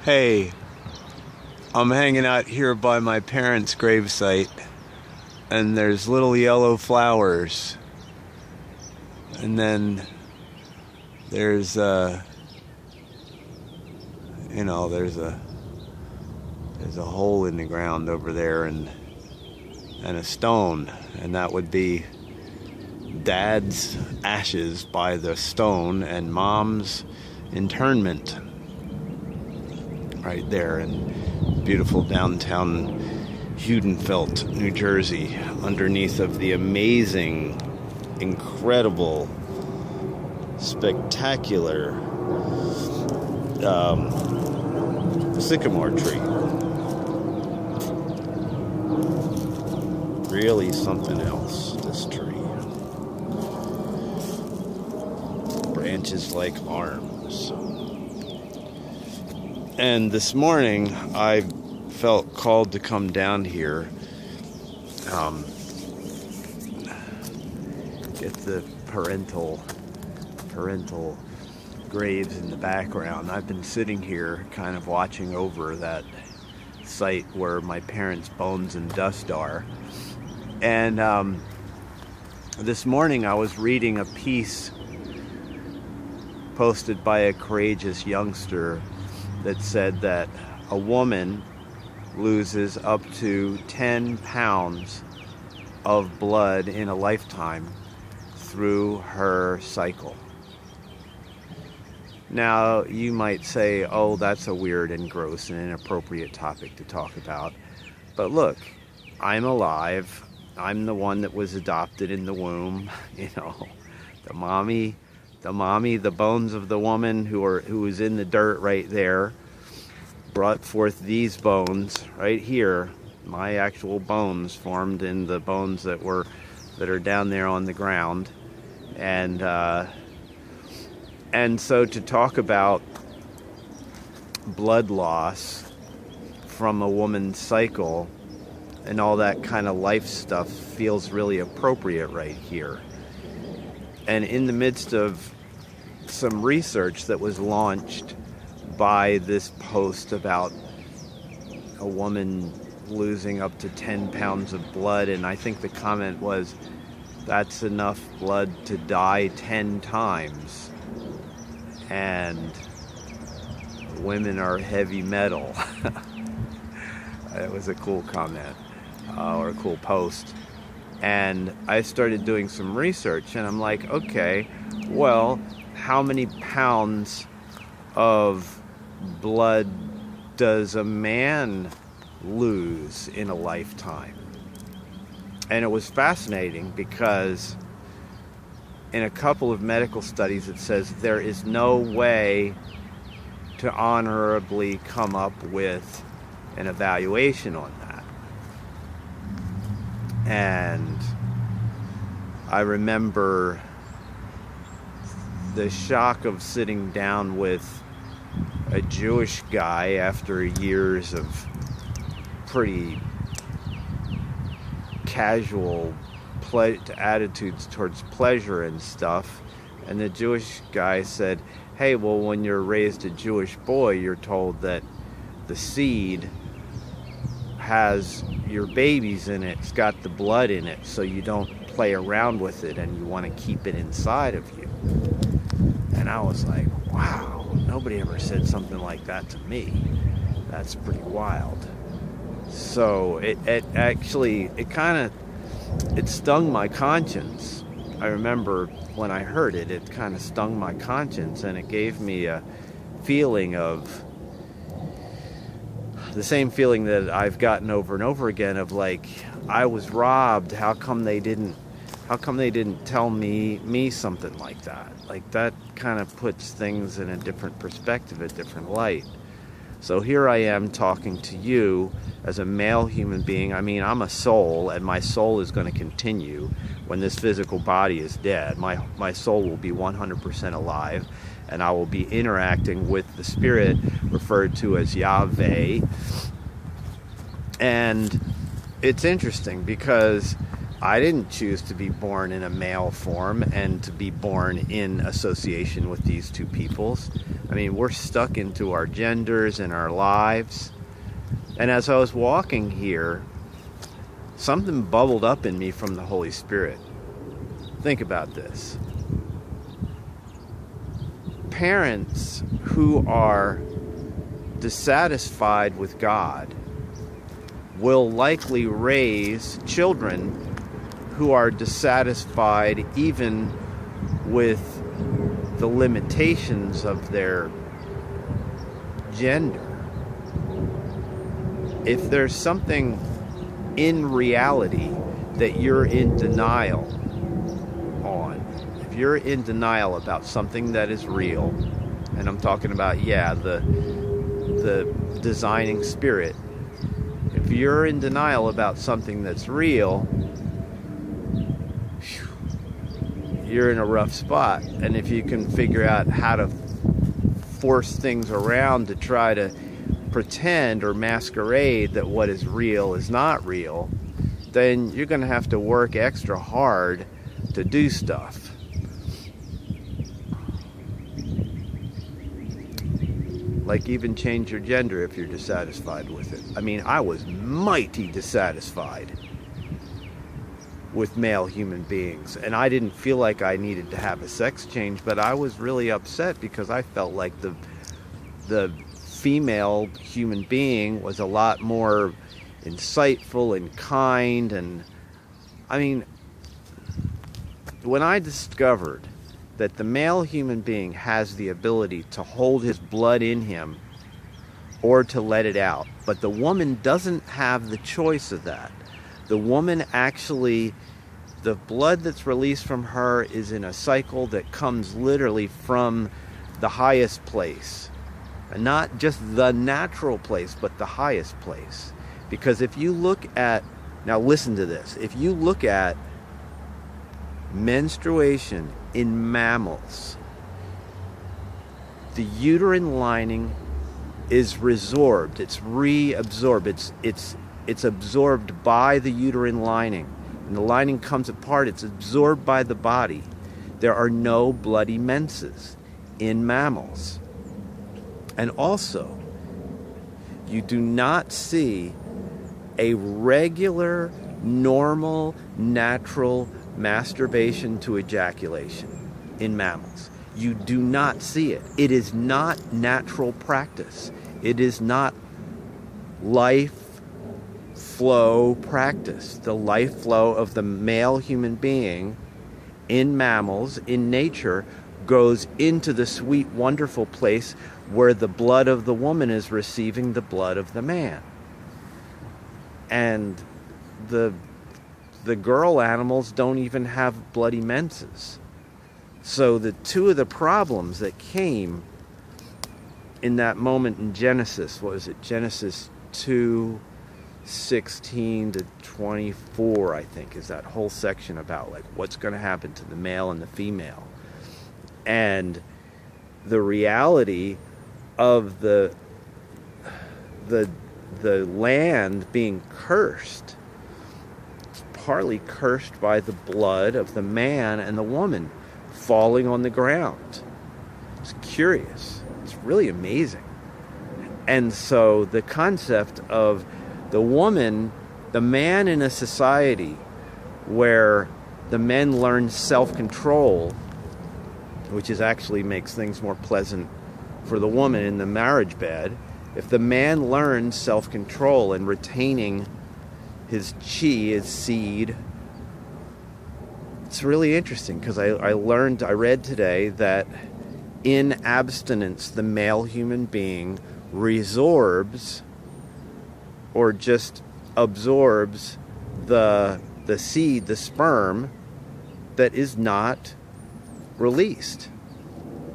Hey, I'm hanging out here by my parents' gravesite, and there's little yellow flowers. And then there's there's a hole in the ground over there, and a stone, and that would be Dad's ashes by the stone and Mom's internment right there in beautiful downtown Hudenfeld, New Jersey, underneath of the amazing, incredible, spectacular sycamore tree. Really something else, this tree. Branches like arms. And this morning, I felt called to come down here, get the parental graves in the background. I've been sitting here kind of watching over that site where my parents' bones and dust are. And this morning I was reading a piece posted by a courageous youngster that said that a woman loses up to 10 pounds of blood in a lifetime through her cycle. Now, you might say, oh, that's a weird and gross and inappropriate topic to talk about. But look, I'm alive. I'm the one that was adopted in the womb. You know, the mommy, the bones of the woman who was in the dirt right there brought forth these bones right here. My actual bones formed in the bones that are down there on the ground. And so to talk about blood loss from a woman's cycle and all that kind of life stuff feels really appropriate right here. And in the midst of some research that was launched by this post about a woman losing up to 10 pounds of blood, and I think the comment was, that's enough blood to die 10 times. And women are heavy metal. It was a cool comment, or a cool post. And I started doing some research, and I'm like, okay, well, how many pounds of blood does a man lose in a lifetime? And it was fascinating because in a couple of medical studies it says there is no way to honorably come up with an evaluation on that. And I remember the shock of sitting down with a Jewish guy after years of pretty casual attitudes towards pleasure and stuff. And the Jewish guy said, hey, well, when you're raised a Jewish boy, you're told that the seed has your babies in it, it's got the blood in it, so you don't play around with it and you want to keep it inside of you. And I was like, wow, nobody ever said something like that to me. That's pretty wild. So it stung my conscience. I remember when I heard it, it kind of stung my conscience, and it gave me a feeling of the same feeling that I've gotten over and over again of like, I was robbed. How come they didn't tell me something like that? Like, that kind of puts things in a different perspective, a different light. So here I am talking to you as a male human being. I mean, I'm a soul, and my soul is going to continue when this physical body is dead. My soul will be 100% alive, and I will be interacting with the spirit referred to as Yahweh. And it's interesting because I didn't choose to be born in a male form and to be born in association with these two peoples. I mean, we're stuck into our genders and our lives. And as I was walking here, something bubbled up in me from the Holy Spirit. Think about this. Parents who are dissatisfied with God will likely raise children who are dissatisfied even with the limitations of their gender. If there's something in reality that you're in denial on, if you're in denial about something that is real, and I'm talking about, the designing spirit, if you're in denial about something that's real, you're in a rough spot. And if you can figure out how to force things around to try to pretend or masquerade that what is real is not real, then you're going to have to work extra hard to do stuff. Like even change your gender if you're dissatisfied with it. I mean, I was mighty dissatisfied with male human beings, and I didn't feel like I needed to have a sex change, but I was really upset because I felt like the female human being was a lot more insightful and kind. And I mean, when I discovered that the male human being has the ability to hold his blood in him or to let it out, but the woman doesn't have the choice of that. The woman actually, the blood that's released from her is in a cycle that comes literally from the highest place. And not just the natural place, but the highest place. Because if you look at, now listen to this, if you look at menstruation in mammals, the uterine lining is resorbed, it's reabsorbed, it's absorbed by the uterine lining. And the lining comes apart, it's absorbed by the body. There are no bloody menses in mammals. And also, you do not see a regular, normal, natural masturbation to ejaculation in mammals. You do not see it. It is not natural practice. It is not life flow practice. The life flow of the male human being in mammals, in nature, goes into the sweet, wonderful place where the blood of the woman is receiving the blood of the man. And the girl animals don't even have bloody menses. So the two of the problems that came in that moment in Genesis, what was it, Genesis 2:16 to 24, I think, is that whole section about like what's going to happen to the male and the female. And the reality of the land being cursed, it's partly cursed by the blood of the man and the woman falling on the ground. It's curious. It's really amazing. And so the concept of the woman, the man in a society where the men learn self-control, which is actually makes things more pleasant for the woman in the marriage bed. If the man learns self-control and retaining his chi, his seed, it's really interesting because I read today that in abstinence, the male human being resorbs or just absorbs the seed, the sperm, that is not released,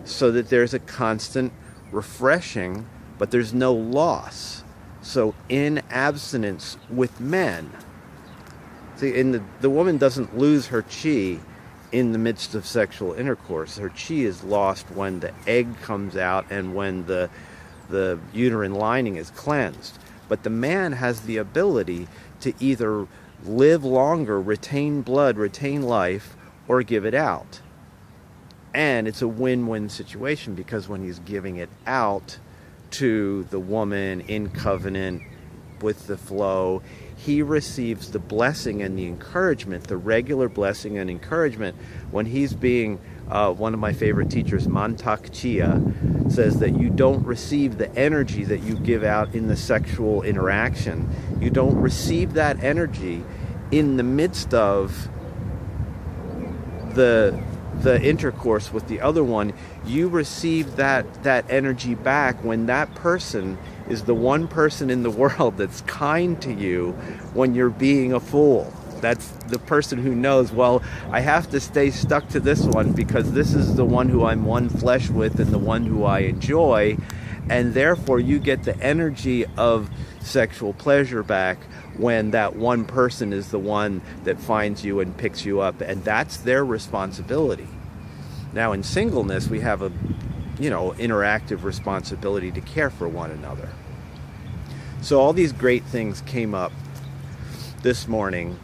so that there's a constant refreshing, but there's no loss. So in abstinence with men, see, the woman doesn't lose her chi in the midst of sexual intercourse. Her chi is lost when the egg comes out and when the uterine lining is cleansed. But the man has the ability to either live longer, retain blood, retain life, or give it out. And it's a win-win situation, because when he's giving it out to the woman in covenant with the flow, he receives the blessing and the encouragement, the regular blessing and encouragement. When he's being, one of my favorite teachers, Mantak Chia, says that you don't receive the energy that you give out in the sexual interaction. You don't receive that energy in the midst of the intercourse with the other one. You receive that energy back when that person is the one person in the world that's kind to you when you're being a fool. That's the person who knows, well, I have to stay stuck to this one because this is the one who I'm one flesh with and the one who I enjoy, and therefore you get the energy of sexual pleasure back when that one person is the one that finds you and picks you up, and that's their responsibility. Now in singleness, we have a interactive responsibility to care for one another. So all these great things came up this morning,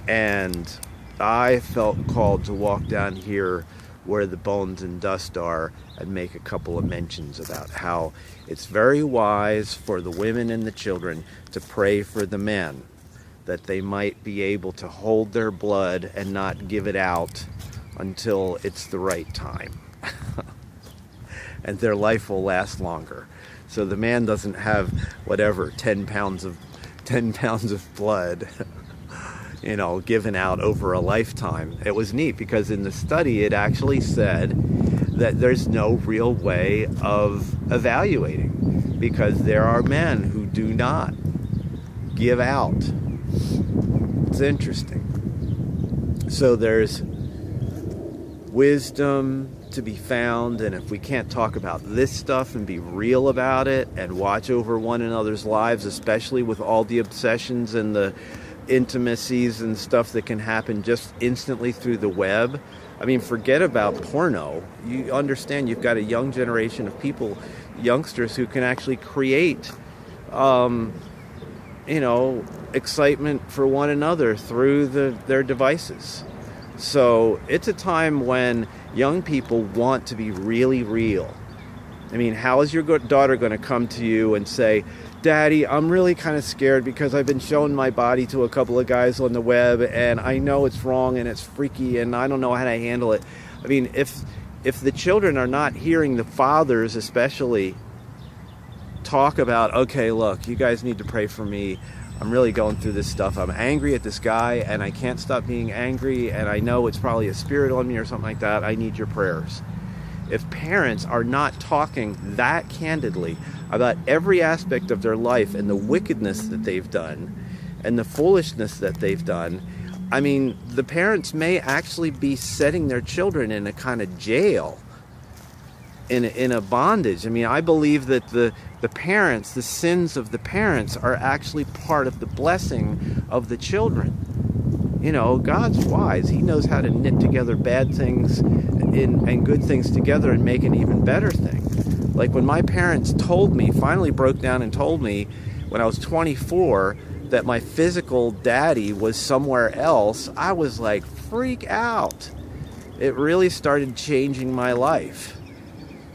and I felt called to walk down here where the bones and dust are and make a couple of mentions about how it's very wise for the women and the children to pray for the men, that they might be able to hold their blood and not give it out until it's the right time. And their life will last longer. So the man doesn't have 10 pounds of blood given out over a lifetime. It was neat because in the study it actually said that there's no real way of evaluating, because there are men who do not give out. It's interesting. So there's wisdom to be found, and if we can't talk about this stuff and be real about it and watch over one another's lives, especially with all the obsessions and the intimacies and stuff that can happen just instantly through the web. I mean, forget about porno. You understand you've got a young generation of people, youngsters, who can actually create excitement for one another through their devices. So it's a time when young people want to be really real. I mean, how is your daughter going to come to you and say, Daddy, I'm really kind of scared because I've been showing my body to a couple of guys on the web and I know it's wrong and it's freaky and I don't know how to handle it. I mean, if the children are not hearing the fathers especially talk about, okay, look, you guys need to pray for me. I'm really going through this stuff. I'm angry at this guy and I can't stop being angry and I know it's probably a spirit on me or something like that. I need your prayers. If parents are not talking that candidly about every aspect of their life and the wickedness that they've done and the foolishness that they've done, I mean, the parents may actually be setting their children in a kind of jail, in a bondage. I mean, I believe that the parents, the sins of the parents are actually part of the blessing of the children. God's wise. He knows how to knit together bad things and good things together and make an even better thing. Like when my parents finally broke down and told me when I was 24 that my physical daddy was somewhere else, I was like, freak out. It really started changing my life.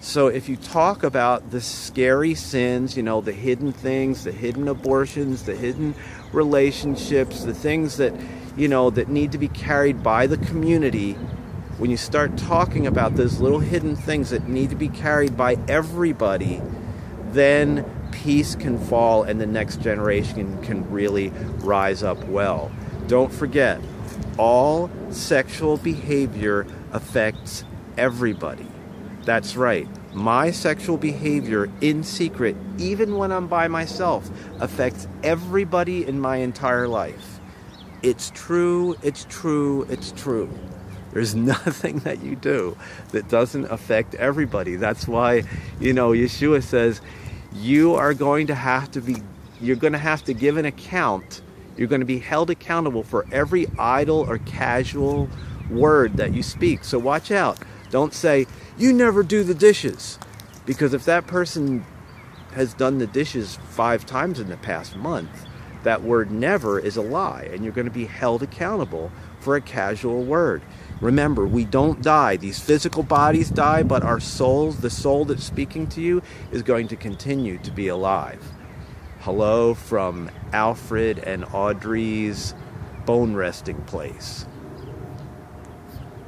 So if you talk about the scary sins, the hidden things, the hidden abortions, the hidden relationships, the things that, that need to be carried by the community, when you start talking about those little hidden things that need to be carried by everybody, then peace can fall and the next generation can really rise up well. Don't forget, all sexual behavior affects everybody. That's right. My sexual behavior in secret, even when I'm by myself, affects everybody in my entire life. It's true, it's true, it's true. There's nothing that you do that doesn't affect everybody. That's why, Yeshua says, you're going to have to give an account. You're going to be held accountable for every idle or casual word that you speak. So watch out. Don't say, you never do the dishes. Because if that person has done the dishes 5 times in the past month, That word never is a lie, and you're going to be held accountable for a casual word. Remember, we don't die. These physical bodies die, but our souls, the soul that's speaking to you, is going to continue to be alive. Hello from Alfred and Audrey's bone resting place.